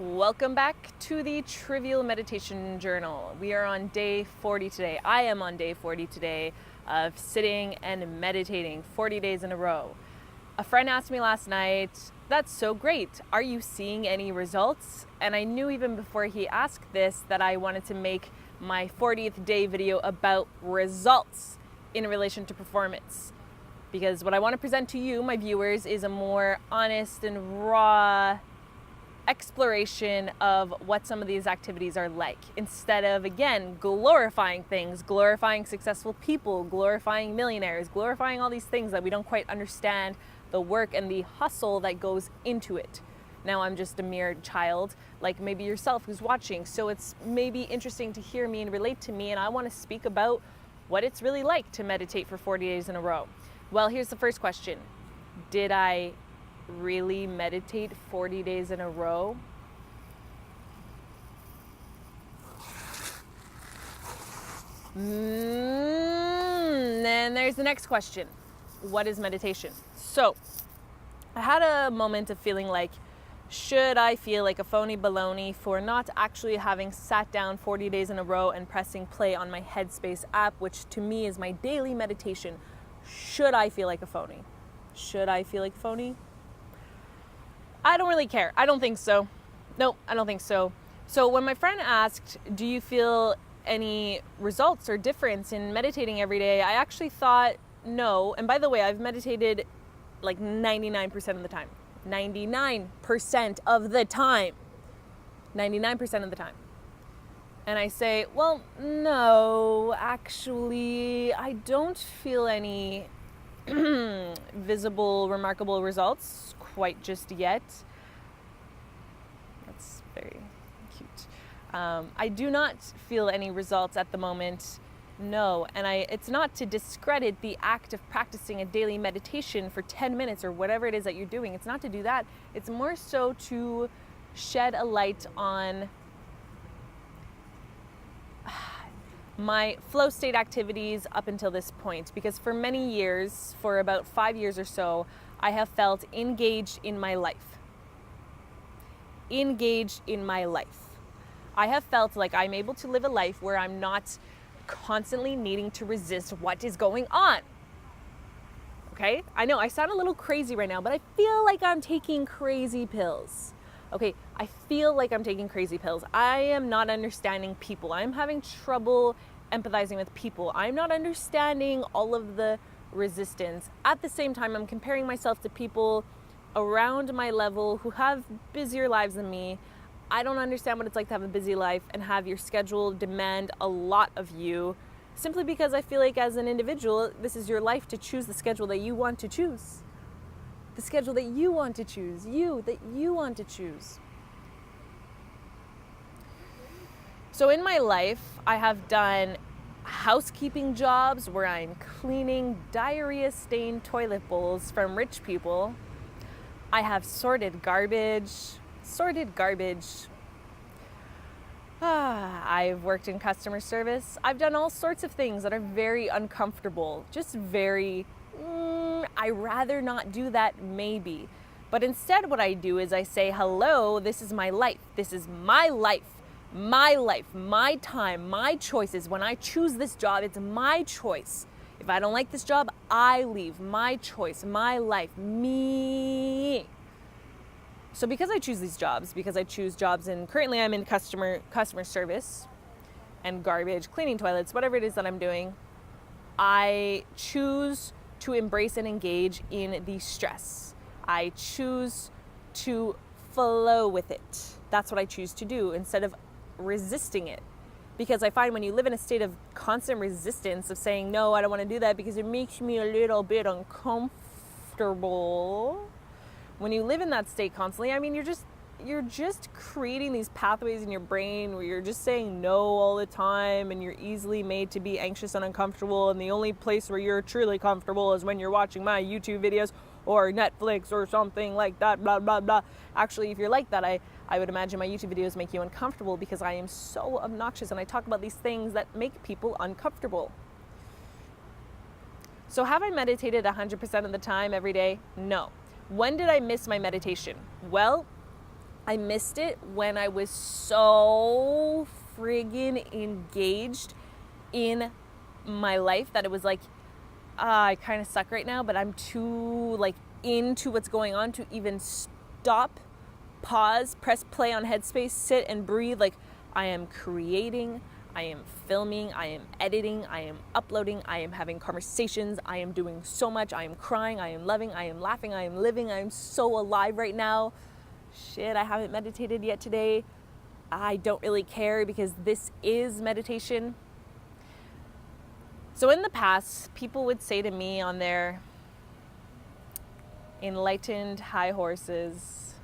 Welcome back to the Trivial Meditation Journal. We are on day 40 today. I am on day 40 today of sitting and meditating 40 days in a row. A friend asked me last night, "That's so great. Are you seeing any results?" And I knew even before he asked this that I wanted to make my 40th day video about results in relation to performance. Because what I want to present to you, my viewers, is a more honest and raw exploration of what some of these activities are like, instead of, again, glorifying things, glorifying successful people, glorifying millionaires, glorifying all these things that we don't quite understand the work and the hustle that goes into it. Now I'm just a mere child, like maybe yourself who's watching, so it's maybe interesting to hear me and relate to me, and I want to speak about what it's really like to meditate for 40 days in a row. Well, here's the first question. Did I really meditate 40 days in a row? Then there's the next question. What is meditation? So I had a moment of feeling like, should I feel like a phony baloney for not actually having sat down 40 days in a row and pressing play on my Headspace app, which to me is my daily meditation? Should I feel like a phony? Should I feel like a phony? I don't really care. I don't think so. No, I don't think so. So when my friend asked, do you feel any results or difference in meditating every day? I actually thought no. And by the way, I've meditated like 99% of the time. 99% of the time. 99% of the time. And I say, well, no, actually, I don't feel any visible, remarkable results quite just yet. That's very cute. I do not feel any results at the moment, no. And it's not to discredit the act of practicing a daily meditation for 10 minutes or whatever it is that you're doing. It's not to do that. It's more so to shed a light on my flow state activities up until this point, because for many years, for about 5 years or so, I have felt engaged in my life. Engaged in my life. I have felt like I'm able to live a life where I'm not constantly needing to resist what is going on. Okay? I know I sound a little crazy right now, but I feel like I'm taking crazy pills. Okay, I feel like I'm taking crazy pills. I am not understanding people. I'm having trouble empathizing with people. I'm not understanding all of the resistance. At the same time, I'm comparing myself to people around my level who have busier lives than me. I don't understand what it's like to have a busy life and have your schedule demand a lot of you, simply because I feel like as an individual, this is your life to choose the schedule that you want to choose. The schedule that you want to choose. That you want to choose. So in my life, I have done housekeeping jobs where I'm cleaning diarrhea-stained toilet bowls from rich people. I have sorted garbage. I've worked in customer service. I've done all sorts of things that are very uncomfortable, just very, I rather not do that maybe. But instead what I do is I say, hello, this is my life. This is my life. My life, my time, my choices. When I choose this job, it's my choice. If I don't like this job, I leave. My choice, my life, me. So because I choose these jobs, because I choose jobs, and currently I'm in customer service and garbage, cleaning toilets, whatever it is that I'm doing, I choose to embrace and engage in the stress. I choose to flow with it. That's what I choose to do instead of resisting it. Because I find when you live in a state of constant resistance of saying, no, I don't want to do that because it makes me a little bit uncomfortable. When you live in that state constantly, I mean, you're just creating these pathways in your brain where you're just saying no all the time, and you're easily made to be anxious and uncomfortable. And the only place where you're truly comfortable is when you're watching my YouTube videos or Netflix or something like that, blah, blah, blah. Actually, if you're like that, I would imagine my YouTube videos make you uncomfortable because I am so obnoxious and I talk about these things that make people uncomfortable. So have I meditated 100% of the time every day? No. When did I miss my meditation? Well, I missed it when I was so friggin' engaged in my life that it was like, I kind of suck right now, but I'm too like into what's going on to even stop, pause, press play on Headspace, sit and breathe. Like, I am creating, I am filming, I am editing, I am uploading, I am having conversations, I am doing so much, I am crying, I am loving, I am laughing, I am living, I am so alive right now. Shit, I haven't meditated yet today. I don't really care because this is meditation. So in the past, people would say to me on their enlightened high horses,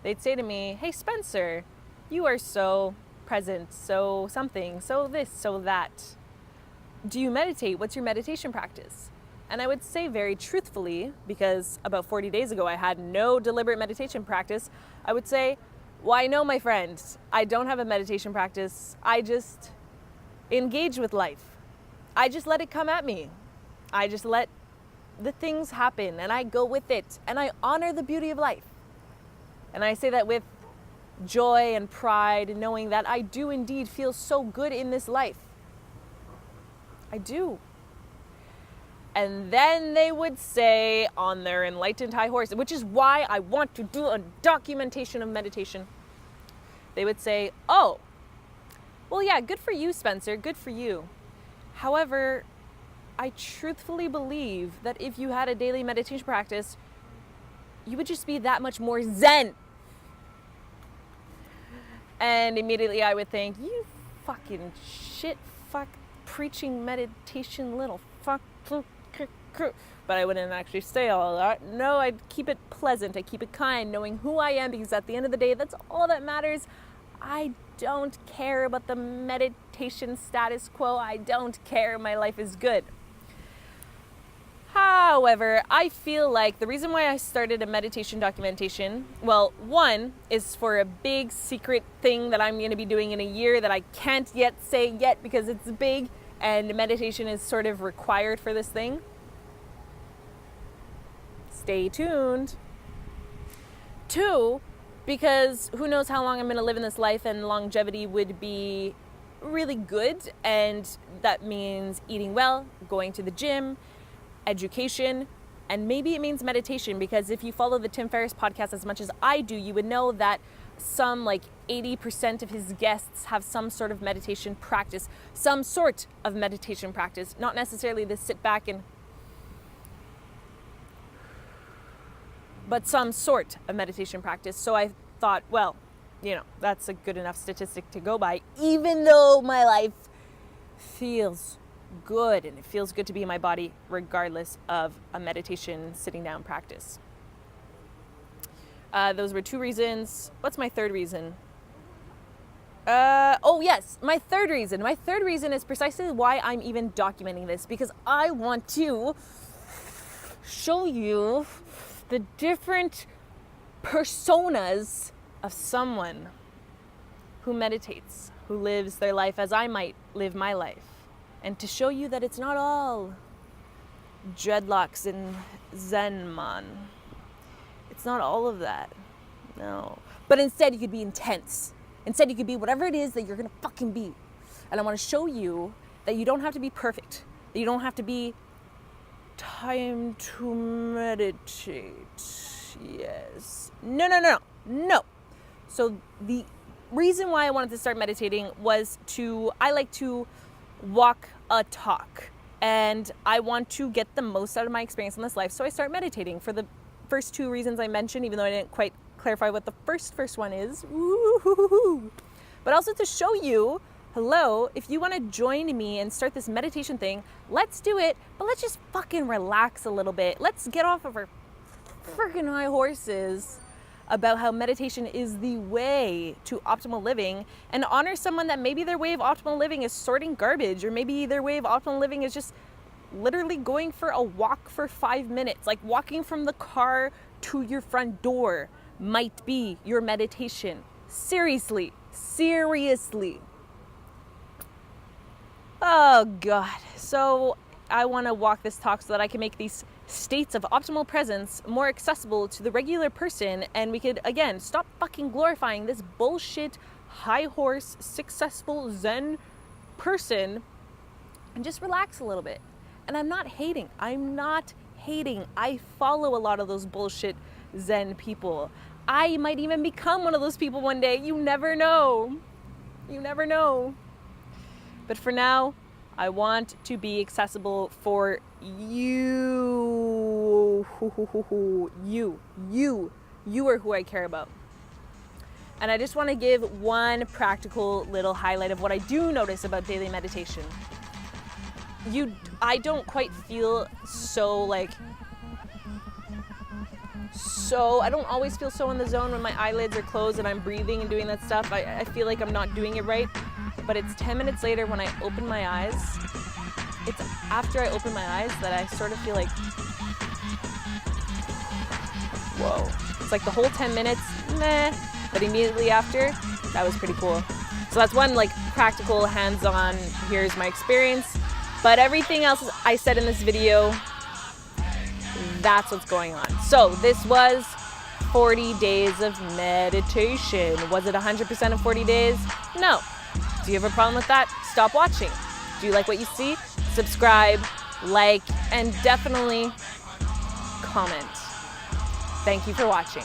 they'd say to me, hey Spencer, you are so present, so something, so this, so that. Do you meditate? What's your meditation practice? And I would say very truthfully, because about 40 days ago I had no deliberate meditation practice, I would say, why no, my friend, I don't have a meditation practice. I just engage with life. I just let it come at me. I just let the things happen and I go with it and I honor the beauty of life. And I say that with joy and pride, knowing that I do indeed feel so good in this life. I do. And then they would say on their enlightened high horse, which is why I want to do a documentation of meditation. They would say, oh, well, yeah, good for you, Spencer, good for you. However, I truthfully believe that if you had a daily meditation practice, you would just be that much more zen. And immediately I would think, you fucking shit, fuck, preaching meditation little fuck. But I wouldn't actually say all that. No, I'd keep it pleasant. I keep it kind, knowing who I am, because at the end of the day, that's all that matters. I don't care about the meditation status quo. I don't care. My life is good. However, I feel like the reason why I started a meditation documentation, well, one is for a big secret thing that I'm going to be doing in a year that I can't yet say yet because it's big and meditation is sort of required for this thing. Stay tuned. Two, because who knows how long I'm going to live in this life, and longevity would be really good, and that means eating well, going to the gym, education, and maybe it means meditation, because if you follow the Tim Ferriss podcast as much as I do, you would know that some like 80% of his guests have some sort of meditation practice, some sort of meditation practice, not necessarily the sit back and, but some sort of meditation practice. So I thought, well, you know, that's a good enough statistic to go by, even though my life feels good and it feels good to be in my body regardless of a meditation sitting down practice. Those were two reasons. What's my third reason? Oh yes, my third reason. My third reason is precisely why I'm even documenting this, because I want to show you the different personas of someone who meditates, who lives their life as I might live my life, and to show you that it's not all dreadlocks and Zen man. It's not all of that, no. But instead you could be intense. Instead you could be whatever it is that you're gonna fucking be. And I wanna show you that you don't have to be perfect, that you don't have to be time to meditate. Yes. No. So the reason why I wanted to start meditating was I like to walk a talk, and I want to get the most out of my experience in this life. So I start meditating for the first two reasons I mentioned, even though I didn't quite clarify what the first one is. Ooh. But also to show you, hello, if you want to join me and start this meditation thing, let's do it, but let's just fucking relax a little bit. Let's get off of our freaking high horses about how meditation is the way to optimal living, and honor someone that maybe their way of optimal living is sorting garbage, or maybe their way of optimal living is just literally going for a walk for 5 minutes. Like walking from the car to your front door might be your meditation. Seriously. Oh God. So I want to walk this talk so that I can make these states of optimal presence more accessible to the regular person, and we could, again, stop fucking glorifying this bullshit high horse successful Zen person and just relax a little bit. And I'm not hating. I follow a lot of those bullshit Zen people. I might even become one of those people one day. You never know. But for now, I want to be accessible for you. You are who I care about. And I just want to give one practical little highlight of what I do notice about daily meditation. I don't quite feel I don't always feel so in the zone when my eyelids are closed and I'm breathing and doing that stuff. I feel like I'm not doing it right. But it's 10 minutes later when I open my eyes. It's after I open my eyes that I sort of feel like, whoa. It's like the whole 10 minutes, meh. But immediately after, that was pretty cool. So that's one practical, hands-on, here's my experience. But everything else I said in this video, that's what's going on. So this was 40 days of meditation. Was it 100% of 40 days? No. Do you have a problem with that? Stop watching. Do you like what you see? Subscribe, like, and definitely comment. Thank you for watching.